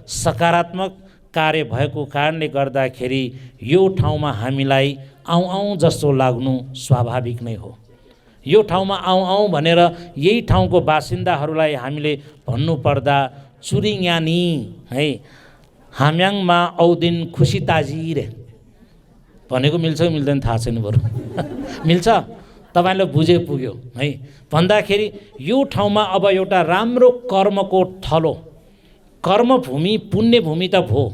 सकारात्मक कार्य भएको कारणले गर्दाखेरि यो ठाउँमा हामीलाई आउँ आउँ जस्तो लाग्नु स्वाभाविक नै हो। यो ठाउँमा आउँ आउँ भनेर यही ठाउँको बासिन्दाहरूलाई हामीले भन्नुपर्दा चुरिङ्यानी है, हाम्याङमा औदिन खुसी ताजिरे भनेको मिल्छ कि मिल्दैन थाहा छैन बरु मिल्छ, तपाईँले बुझे पुग्यो है। भन्दाखेरि यो ठाउँमा अब एउटा राम्रो कर्मको थलो, कर्मभूमि पुण्यभूमि त भयो,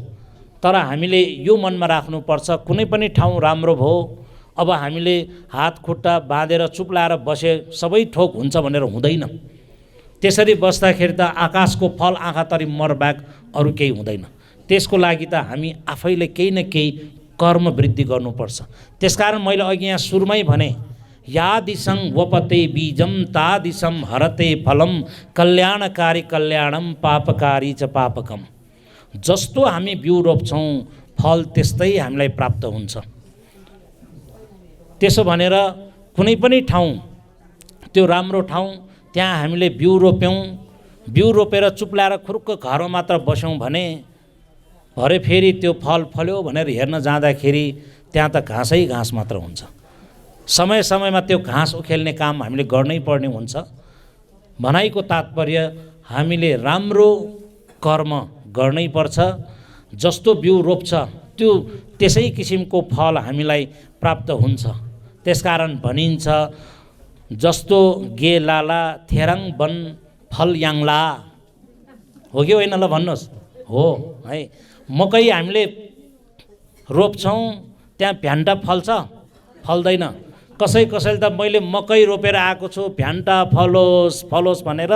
तर हामीले यो मनमा राख्नुपर्छ कुनै पनि ठाउँ राम्रो भयो, अब हामीले हात खुट्टा बाँधेर चुप लाएर बसे सबै थोक हुन्छ भनेर हुँदैन। त्यसरी बस्दाखेरि त आकाशको फल आँखा तरी मरबाहेक अरू केही हुँदैन। त्यसको लागि त हामी आफैले केही न केही कर्म वृद्धि गर्नुपर्छ। त्यसकारण मैले अघि यहाँ सुरुमै भने, यादिसं वपते बीजम तादिसं हरते फलम कल्याणकारी कल्याणम पापकारी च पापकम। जस्तो हामी बिउ रोप्छौँ फल त्यस्तै हामीलाई प्राप्त हुन्छ। त्यसो भनेर कुनै पनि ठाउँ त्यो राम्रो ठाउँ त्यहाँ हामीले बिउ रोप्यौँ, बिउ रोपेर चुप्लाएर खुरुक्क घरमा मात्र बस्यौँ भने भरे फेरि त्यो फल फल्यो भनेर हेर्न जाँदाखेरि त्यहाँ त घाँसै घाँस मात्र हुन्छ। समय समयमा त्यो घाँस उखेल्ने काम हामीले गर्नै पर्ने हुन्छ। भनाइको तात्पर्य हामीले राम्रो कर्म गर्नै पर्छ। जस्तो बिउ रोप्छ त्यो त्यसै किसिमको फल हामीलाई प्राप्त हुन्छ। त्यसकारण भनिन्छ, जस्तो गे लाला थेराङ वन फल याङला, हो कि होइन ल भन्नुहोस्? हो है। मकै हामीले रोप्छौँ त्यहाँ भ्यान्टा फल्छ? फल्दैन। कसैले त मैले मकै रोपेर आएको छु भ्यान्टा फलोस् फलोस् भनेर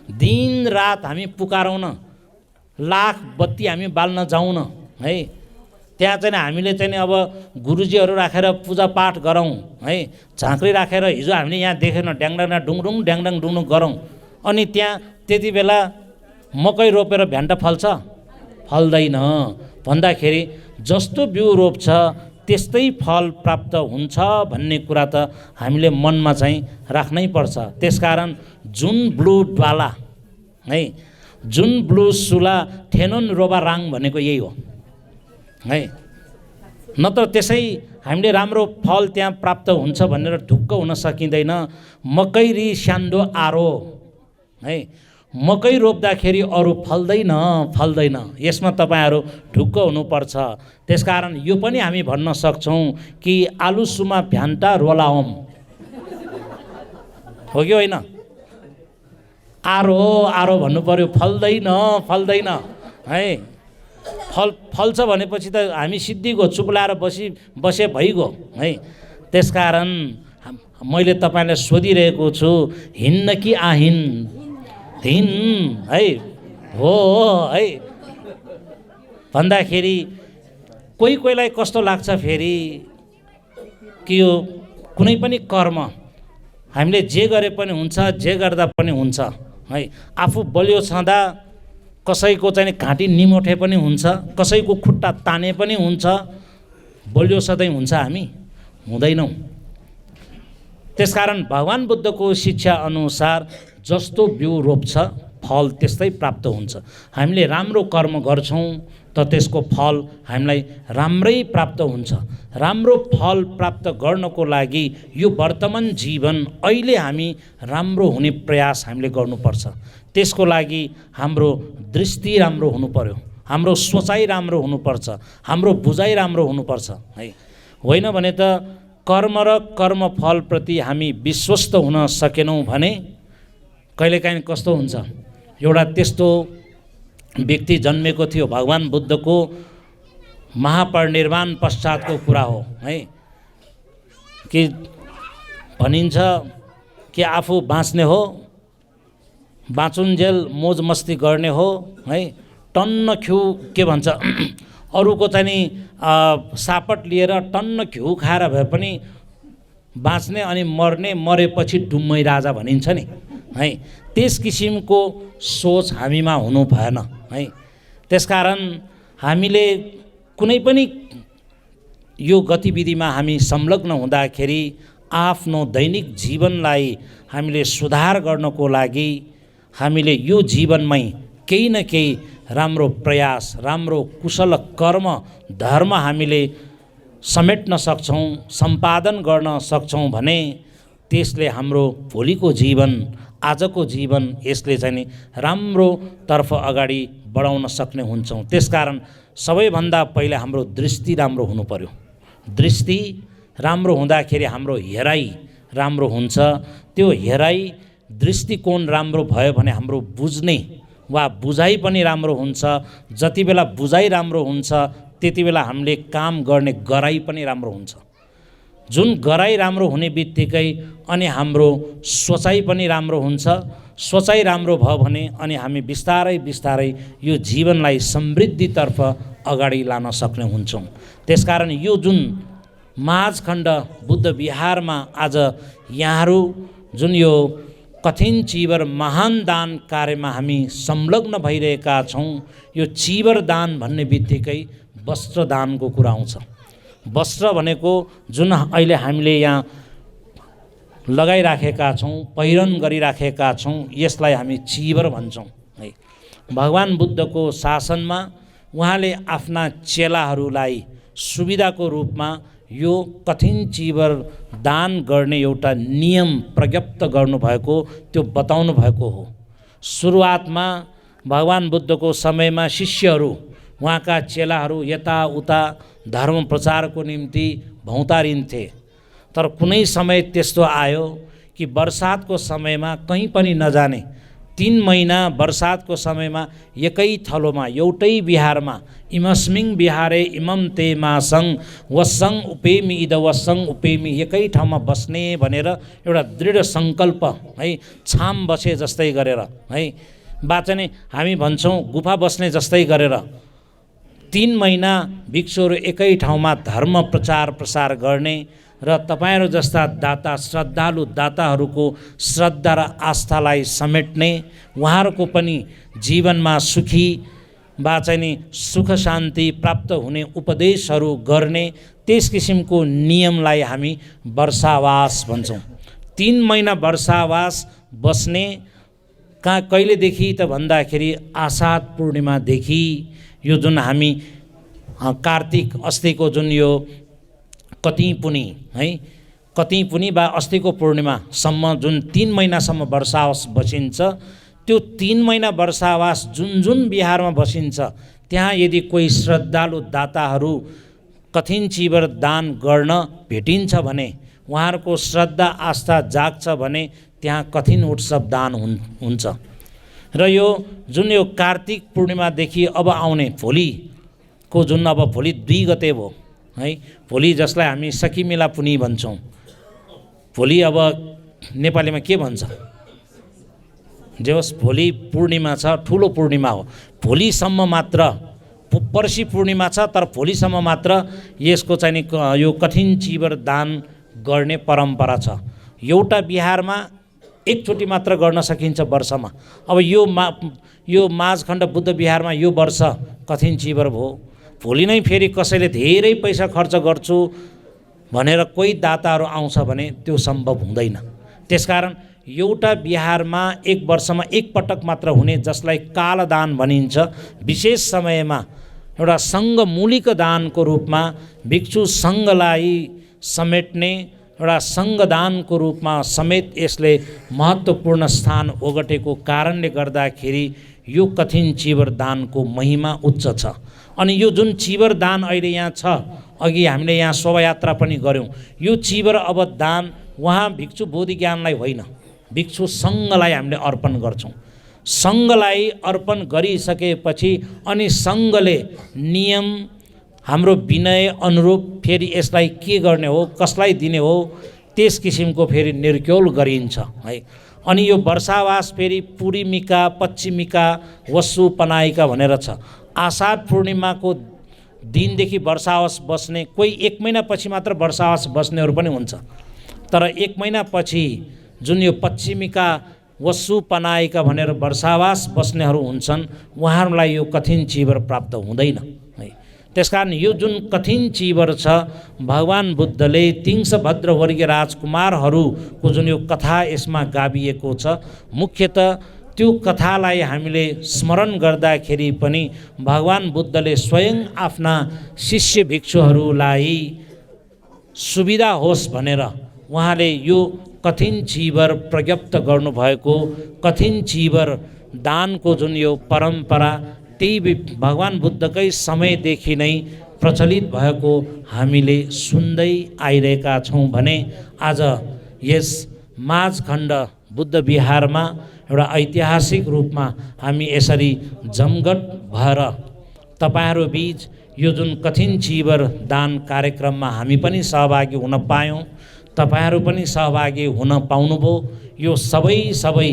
दिन रात हामी पुकारौँ न, लाख बत्ती हामी बाल्न जाउँ न है। त्यहाँ चाहिँ हामीले चाहिँ अब गुरुजीहरू राखेर पूजापाठ गरौँ है, झाँक्री राखेर हिजो हामीले यहाँ देखेन ड्याङडाङ डुङडुङ ड्याङडाङ डुङडुङ गरौँ, अनि त्यहाँ त्यति बेला मकै रोपेर भ्यान्टा फल्छ? फल्दैन। भन्दाखेरि जस्तो बिउ रोप्छ त्यस्तै फल प्राप्त हुन्छ भन्ने कुरा त हामीले मनमा चाहिँ राख्नै पर्छ। त्यसकारण जुन ब्लू डाला है, जुन ब्लू सुला ठेनोन रोबा राङ भनेको यही हो है। नत्र त्यसै हामीले राम्रो फल त्यहाँ प्राप्त हुन्छ भनेर ढुक्क हुन सकिँदैन। मकै रि स्यान्डो आरो है, मकै रोप्दाखेरि अरू फल्दैन। यसमा तपाईँहरू ढुक्क हुनुपर्छ। त्यसकारण यो पनि हामी भन्न सक्छौँ कि आलुसुमा भ्यान्टा रोलाओम हो कि होइन? आरो भन्नु पर्यो, फल्दैन है। फल्छ भनेपछि त हामी सिद्धिगयो, चुप्लाएर बसे भइगयो है। त्यसकारण मैले तपाईँलाई सोधिरहेको छु, हिन्न कि आहिन? हिन् है, हो है भन्दाखेरि कोहीलाई कस्तो लाग्छ फेरि कि यो कुनै पनि कर्म हामीले जे गरे पनि हुन्छ, जे गर्दा पनि हुन्छ है। आफू बलियो छँदा कसैको चाहिँ घाँटी निमोठे पनि हुन्छ, कसैको खुट्टा ताने पनि हुन्छ। बलियो सधैँ हुन्छ हामी? हुँदैनौँ। त्यसकारण भगवान् बुद्धको शिक्षा अनुसार जस्तो बिउ रोप्छ फल त्यस्तै प्राप्त हुन्छ। हामीले राम्रो कर्म गर्छौँ त त्यसको फल हामीलाई राम्रै प्राप्त हुन्छ। राम्रो फल प्राप्त गर्नको लागि यो वर्तमान जीवन अहिले हामी राम्रो हुने प्रयास हामीले गर्नुपर्छ। त्यसको लागि हाम्रो दृष्टि राम्रो हुनु पर्यो, हाम्रो सोचाइ राम्रो हुनुपर्छ, हाम्रो बुझाइ राम्रो हुनुपर्छ है। होइन भने त कर्म र कर्मफलप्रति हामी विश्वस्त हुन सकेनौँ भने कहिलेकाहीँ कस्तो हुन्छ, एउटा त्यस्तो व्यक्ति जन्मेको थियो, भगवान् बुद्धको महापरिनिर्वाण पश्चातको कुरा हो है, कि भनिन्छ कि आफू बाँच्ने हो, बाँचुन्जेल मोज मस्ती गर्ने हो है। टन्न खिउ के भन्छ अरूको चाहिँ नि सापट लिएर टन्न घिउ खाएर भए पनि बाँच्ने अनि मर्ने, मरेपछि डुम्मै राजा भनिन्छ नि है। त्यस किसिमको सोच हामीमा हुनु भएन है। त्यसकारण हामीले कुनै पनि यो गतिविधिमा हामी संलग्न हुँदाखेरि आफ्नो दैनिक जीवनलाई हामीले सुधार गर्नको लागि हामीले यो जीवनमै केही न केही राम्रो प्रयास, राम्रो कुशल कर्म धर्म हामीले समेट्न सक्छौँ, सम्पादन गर्न सक्छौँ भने त्यसले हाम्रो भोलिको जीवन, आजको जीवन यसले चाहिँ नि राम्रोतर्फ अगाडि बढाउन सक्ने हुन्छौँ। त्यसकारण सबैभन्दा पहिला हाम्रो दृष्टि राम्रो हुनु पर्यो। दृष्टि राम्रो हुँदाखेरि हाम्रो हेराइ राम्रो हुन्छ। त्यो हेराइ दृष्टिकोण राम्रो भयो भने हाम्रो बुझ्ने वा बुझाइ पनि राम्रो हुन्छ। जति बेला बुझाइ राम्रो हुन्छ त्यति बेला हामीले काम गर्ने गराइ पनि राम्रो हुन्छ। जुन गराइ राम्रो हुने बित्तिकै अनि हाम्रो सोचाइ पनि राम्रो हुन्छ। सोचाइ राम्रो भयो भने अनि हामी बिस्तारै बिस्तारै यो जीवनलाई समृद्धितर्फ अगाडि लान सक्ने हुन्छौँ। त्यसकारण यो जुन माझखण्ड बुद्ध विहारमा आज यहाँहरू जुन यो कठिन चिवर महान दान कार्यमा हामी संलग्न भइरहेका छौँ, यो चिवर दान भन्ने बित्तिकै वस्त्र दानको कुरा आउँछ। वस्त्र भनेको जुन अहिले हामीले यहाँ लगाइराखेका छौँ, पहिरन गरिराखेका छौँ, यसलाई हामी चिवर भन्छौँ है। भगवान् बुद्धको शासनमा उहाँले आफ्ना चेलाहरूलाई सुविधाको रूपमा यो कठिन चिवर दान गर्ने एउटा नियम प्रज्ञप्त गर्नुभएको, त्यो बताउनु भएको हो। सुरुवातमा भगवान् बुद्धको समयमा शिष्यहरू, उहाँका चेलाहरू यताउता धर्म प्रचारको निम्ति भौँतारिन्थे। तर कुनै समय त्यस्तो आयो कि बर्सातको समयमा कहीँ पनि नजाने, 3 महिना बर्सातको समयमा एकै थलोमा एउटै बिहारमा इमस्मिङ बिहारे इमम ते मासङ वसङ उपेमी इद वसङ उपेमी, एकै ठाउँमा बस्ने भनेर एउटा दृढ सङ्कल्प है, छाम बसे जस्तै गरेर है, बाँच्ने हामी भन्छौँ गुफा बस्ने जस्तै गरेर 3 महिना भिक्षुहरू एकै ठाउँमा धर्म प्रचार प्रसार गर्ने र तपाईँहरू जस्ता दाता, श्रद्धालु दाताहरूको श्रद्धा र आस्थालाई समेट्ने, उहाँहरूको पनि जीवनमा सुखी वा चाहिँ नि सुख शान्ति प्राप्त हुने उपदेशहरू गर्ने, त्यस किसिमको नियमलाई हामी वर्षावास भन्छौँ। 3 महिना वर्षावास बस्ने कहिलेदेखि त भन्दाखेरि आषाढ पूर्णिमादेखि, यो जुन हामी कार्तिक अस्तिको जुन यो कति पुनी है, कति पुनी वा अस्तिको पूर्णिमासम्म जुन 3 महिनासम्म वर्षावास बसिन्छ, त्यो 3 महिना वर्षावास जुन जुन बिहारमा बसिन्छ त्यहाँ यदि कोही श्रद्धालु दाताहरू कठिन चिबर दान गर्न भेटिन्छ भने, उहाँहरूको श्रद्धा आस्था जाग्छ भने त्यहाँ कठिन उत्सव दान हुन्छ। र यो जुन यो कार्तिक पूर्णिमादेखि अब आउने भोलिको जुन अब भोलि 2 गते भयो है, भोलि जसलाई हामी सकिमेला पुनी भन्छौँ, भोलि अब नेपालीमा के भन्छ, जे होस् भोलि पूर्णिमा छ, ठुलो पूर्णिमा हो। भोलिसम्म मात्र, पर्सि पूर्णिमा छ तर भोलिसम्म मात्र यसको चाहिँ नि यो कठिन चिबर दान गर्ने परम्परा छ। एउटा बिहारमा एकचोटि मात्र गर्न सकिन्छ वर्षमा। अब यो माझखण्ड बुद्ध बिहारमा यो वर्ष कठिन चिबर भयो, भोलि नै फेरि कसैले धेरै पैसा खर्च गर्छु भनेर कोही दाताहरू आउँछ भने त्यो सम्भव हुँदैन। त्यसकारण एउटा बिहारमा एक वर्षमा एक पटक मात्र हुने, जसलाई कालदान भनिन्छ, विशेष समयमा एउटा सङ्घमूलिक दानको रूपमा भिक्षु सङ्घलाई समेट्ने एउटा सङ्घदानको रूपमा समेत यसले महत्त्वपूर्ण स्थान ओगटेको कारणले गर्दाखेरि यो कठिन चिबर दानको महिमा उच्च छ। अनि यो जुन चिबर दान अहिले यहाँ छ, अघि हामीले यहाँ शोभायात्रा पनि गऱ्यौँ, यो चिबर अब दान उहाँ भिक्षु बोधिज्ञानलाई होइन, भिक्षु सङ्घलाई हामीले अर्पण गर्छौँ। सङ्घलाई अर्पण गरिसकेपछि अनि सङ्घले नियम, हाम्रो विनय अनुरूप फेरि यसलाई के गर्ने हो, कसलाई दिने हो, त्यस किसिमको फेरि निर्क्यौल गरिन्छ है। अनि यो वर्षावास फेरि पूर्णिमिका, पश्चिमिका, वसु पनाइका भनेर छ। आषाढ पूर्णिमाको दिनदेखि वर्षावास बस्ने, कोही 1 महिनापछि मात्र वर्षावास बस्नेहरू पनि हुन्छ, तर 1 महिनापछि जुन यो पश्चिमिका, वसु पनाइका भनेर वर्षावास बस्नेहरू हुन्छन्, उहाँहरूलाई यो कठिन चिबर प्राप्त हुँदैन है। त्यसकारण यो जुन कठिन चिबर छ, भगवान बुद्धले तिङ्सभद्र वर्गीय राजकुमारहरूको जुन यो कथा यसमा गाभिएको छ, मुख्यतः त्यो कथालाई हामीले स्मरण गर्दाखेरि पनि भगवान बुद्धले स्वयं आफ्ना शिष्य भिक्षुहरूलाई सुविधा होस् भनेर उहाँले यो कठिन चिबर प्रज्ञप्त गर्नुभएको, कठिन चिबर दानको जुन यो परम्परा त्यही भगवान बुद्धकै समयदेखि नै प्रचलित भएको हामीले सुन्दै आइरहेका छौँ भने आज यस माझखण्ड बुद्ध विहारमा एउटा ऐतिहासिक रूपमा हामी यसरी जमघट भएर तपाईँहरू बीच यो जुन कठिन चिबर दान कार्यक्रममा हामी पनि सहभागी हुन पायौँ, तपाईँहरू पनि सहभागी हुन पाउनुभयो। यो सबै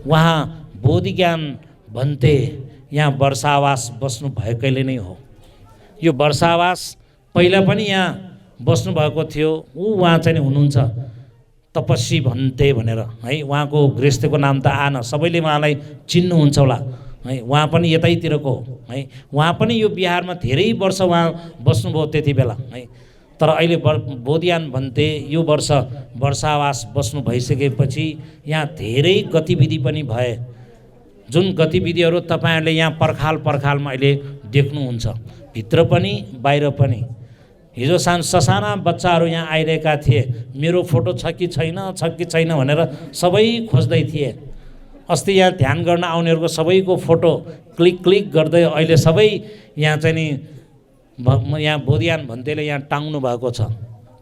उहाँ बोधिज्ञान भन्ते यहाँ वर्षावास बस्नु भएकैले नै हो। यो वर्षावास पहिला पनि यहाँ बस्नुभएको थियो। उहाँ चाहिँ हुनुहुन्छ तपस्वी भन्ते भनेर है, उहाँको गृहस्थको नाम त आएन, सबैले उहाँलाई चिन्नुहुन्छ होला है। उहाँ पनि यतैतिरको है, उहाँ पनि यो बिहारमा धेरै वर्ष उहाँ बस्नुभयो त्यति बेला है। तर अहिले बोधियान भन्ते यो वर्ष वर्षावास बस्नु भइसकेपछि यहाँ धेरै गतिविधि पनि भए, जुन गतिविधिहरू तपाईँहरूले यहाँ पर्खालमा अहिले देख्नुहुन्छ, भित्र पनि बाहिर पनि। हिजो ससाना बच्चाहरू यहाँ आइरहेका थिए, मेरो फोटो छ कि छैन भनेर सबै खोज्दै थिए। अस्ति यहाँ ध्यान गर्न आउनेहरूको सबैको फोटो क्लिक गर्दै अहिले सबै यहाँ चाहिँ नि यहाँ बोधियान भन्तेले यहाँ टाङ्नु भएको छ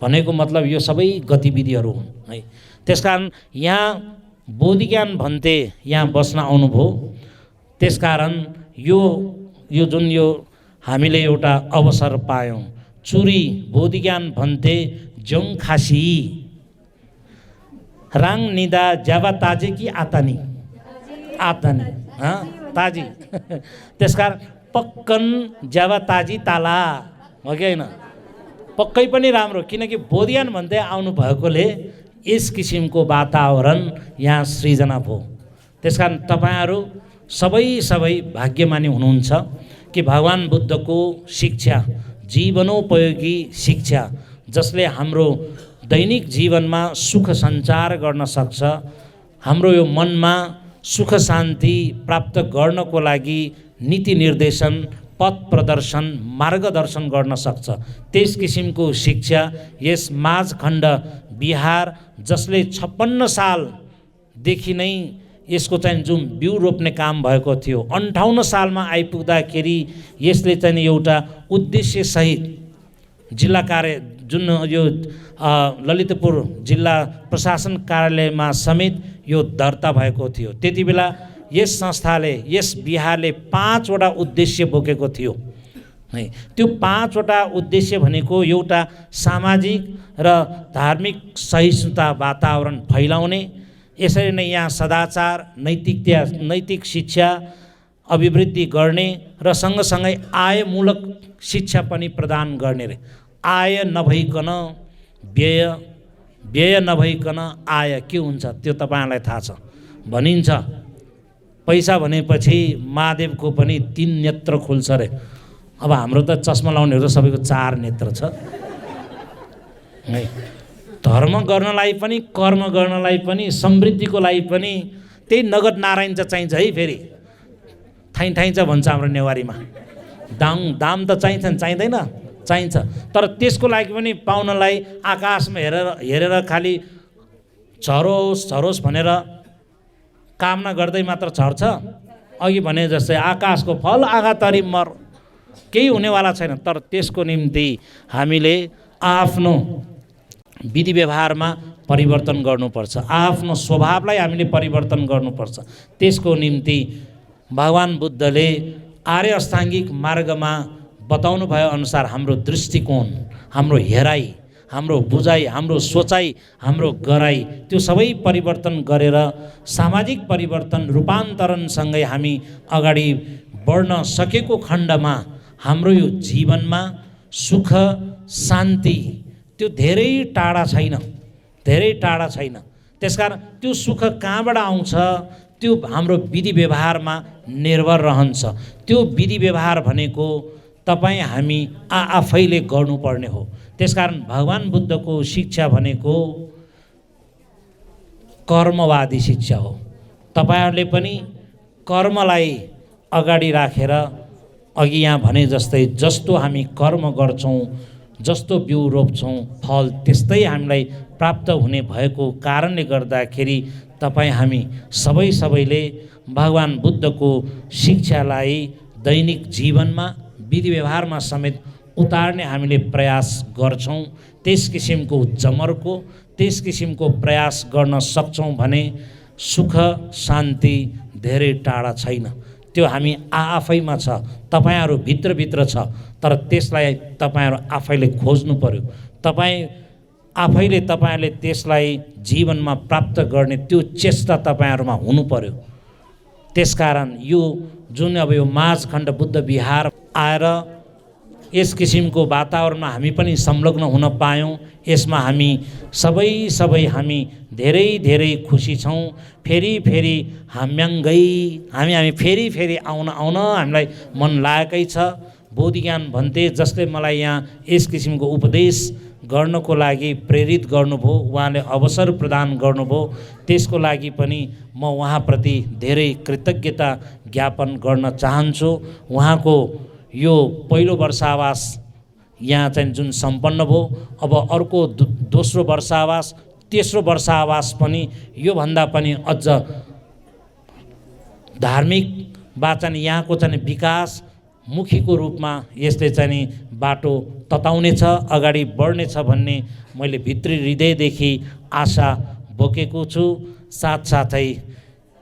भनेको मतलब यो सबै गतिविधिहरू हुन् है। त्यसकारण यहाँ बोधिज्ञान भन्ते यहाँ बस्न आउनुभयो। त्यसकारण यो जुन यो हामीले एउटा अवसर पायौँ, चुरी बोधिज्ञान भन्ते जोङ खासी राङ निदा जावा ताजे कि आतानी ताजी त्यसकारण पक्कन जावा ताजी ताला हो कि होइन, पक्कै पनि राम्रो, किनकि बोधियान भन्दै आउनु भएकोले यस किसिमको वातावरण यहाँ सृजना भयो। त्यसकारण तपाईँहरू सबै भाग्यमानी हुनुहुन्छ कि भगवान बुद्धको शिक्षा, जीवनोपयोगी शिक्षा, जसले हाम्रो दैनिक जीवनमा सुख सञ्चार गर्न सक्छ, हाम्रो यो मनमा सुख शान्ति प्राप्त गर्नको लागि नीति निर्देशन, पथ प्रदर्शन, मार्गदर्शन गर्न सक्छ। त्यस किसिमको शिक्षा यस माझखण्ड बिहार, जसले 56 सालदेखि नै यसको चाहिँ जुन बिउ रोप्ने काम भएको थियो 58 सालमा आइपुग्दाखेरि यसले चाहिँ एउटा उद्देश्यसहित जिल्ला कार्य जुन यो ललितपुर जिल्ला प्रशासन कार्यालयमा समेत यो दर्ता भएको थियो। त्यति बेला यस संस्थाले यस विहारले 5 वटा उद्देश्य बोकेको थियो है। त्यो 5 वटा उद्देश्य भनेको एउटा सामाजिक र धार्मिक सहिष्णुता वातावरण फैलाउने, यसरी नै यहाँ सदाचार नैतिक शिक्षा अभिवृद्धि गर्ने र सँगसँगै आयमूलक शिक्षा पनि प्रदान गर्ने रे। आय नभइकन व्यय नभइकन आय के हुन्छ त्यो तपाईँहरूलाई थाहा छ। भनिन्छ पैसा भनेपछि महादेवको पनि 3 नेत्र खुल्छ रे। अब हाम्रो त चस्मा लाउनेहरू सबैको 4 नेत्र छ है। धर्म गर्नलाई पनि कर्म गर्नलाई पनि समृद्धिको लागि पनि त्यही नगद नारायण चाहिन्छ है। फेरि थाइन्छ भन्छ हाम्रो नेवारीमा, दाम त चाहिँदैन चाहिन्छ। तर त्यसको लागि पनि पाउनलाई आकाशमा हेरेर खालि झरोस् भनेर कामना गर्दै मात्र झर्छ। अघि भने जस्तै आकाशको फल आँखा तरी मर, केही हुनेवाला छैन। तर त्यसको निम्ति हामीले आफ्नो विधि व्यवहारमा परिवर्तन गर्नुपर्छ, आफ्नो स्वभावलाई हामीले परिवर्तन गर्नुपर्छ। त्यसको निम्ति भगवान बुद्धले आर्य अष्टाङ्गिक मार्गमा बताउनु भए अनुसार हाम्रो दृष्टिकोण, हाम्रो हेराइ, हाम्रो बुझाइ, हाम्रो सोचाइ, हाम्रो गराइ त्यो सबै परिवर्तन गरेर सामाजिक परिवर्तन रूपान्तरणसँगै हामी अगाडि बढ्न सकेको खण्डमा हाम्रो यो जीवनमा सुख शान्ति त्यो धेरै टाढा छैन। त्यसकारण त्यो सुख कहाँबाट आउँछ? त्यो हाम्रो विधि व्यवहारमा निर्भर रहन्छ। त्यो विधि व्यवहार भनेको तपाईँ हामी आफैले गर्नुपर्ने हो। त्यसकारण भगवान बुद्धको शिक्षा भनेको कर्मवादी शिक्षा हो। तपाईहरूले पनि कर्मलाई अगाडि राखेर अघि यहाँ भने जस्तै जस्तो हामी कर्म गर्छौँ, जस्तो बिउ रोप्छौँ, फल त्यस्तै हामीलाई प्राप्त हुने भएको कारणले गर्दाखेरि तपाईँ हामी सबैले भगवान बुद्धको शिक्षालाई दैनिक जीवनमा विधि व्यवहारमा समेत उतार्ने हामीले प्रयास गर्छौँ। त्यस किसिमको प्रयास गर्न सक्छौँ भने सुख शान्ति धेरै टाढा छैन। त्यो हामी आफैमा छ, तपाईँहरू भित्रभित्र छ। तर त्यसलाई तपाईँहरू आफैले खोज्नु पर्यो। तपाईँहरूले त्यसलाई जीवनमा प्राप्त गर्ने त्यो चेष्टा तपाईँहरूमा हुनु पर्यो। त्यसकारण यो जुन अब यो माझखण्ड बुद्ध विहार आएर यस किसिमको वातावरणमा हामी पनि संलग्न हुन पायौँ, यसमा हामी सबै हामी धेरै खुसी छौँ। फेरि हामी फेरि आउन हामीलाई मन लागेकै छ। बोधि ज्ञान भन्ते जसले मलाई यहाँ यस किसिमको उपदेश गर्नको लागि प्रेरित गर्नुभयो, उहाँले अवसर प्रदान गर्नुभयो, त्यसको लागि पनि म उहाँप्रति धेरै कृतज्ञता ज्ञापन गर्न चाहन्छु। उहाँको यो पहिलो वर्षावास यहाँ चाहिँ जुन सम्पन्न भयो, अब अर्को दोस्रो वर्षावास, तेस्रो वर्षावास पनि योभन्दा पनि अझ धार्मिक वाचन यहाँको चाहिँ विकास मुखीको रूपमा यसले चाहिँ बाटो तताउनेछ, अगाडि बढ्नेछ भन्ने मैले भित्री हृदयदेखि आशा बोकेको छु। साथसाथै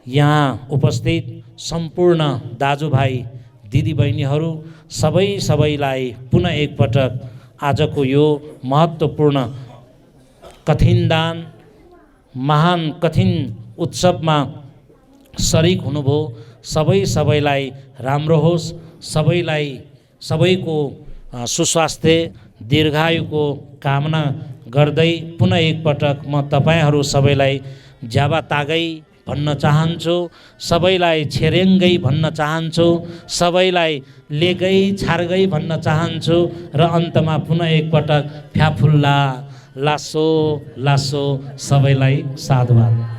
यहाँ उपस्थित सम्पूर्ण दाजुभाइ दिदीबहिनीहरू सबैलाई पुनः एकपटक आजको यो महत्त्वपूर्ण कठिन दान महान कठिन उत्सवमा शरीक हुनुभयो। सबैलाई राम्रो होस्, सबैको सुस्वास्थ्य दीर्घायुको कामना गर्दै पुनः एकपटक म तपाईँहरू सबैलाई ज्याबा तागै भन्न चाहन्छु, सबैलाई छेरेङ्गै भन्न चाहन्छु, सबैलाई लेगै छार्गै भन्न चाहन्छु र अन्तमा पुनः एकपटक फ्याफुल्ला लासो सबैलाई साधुवाद।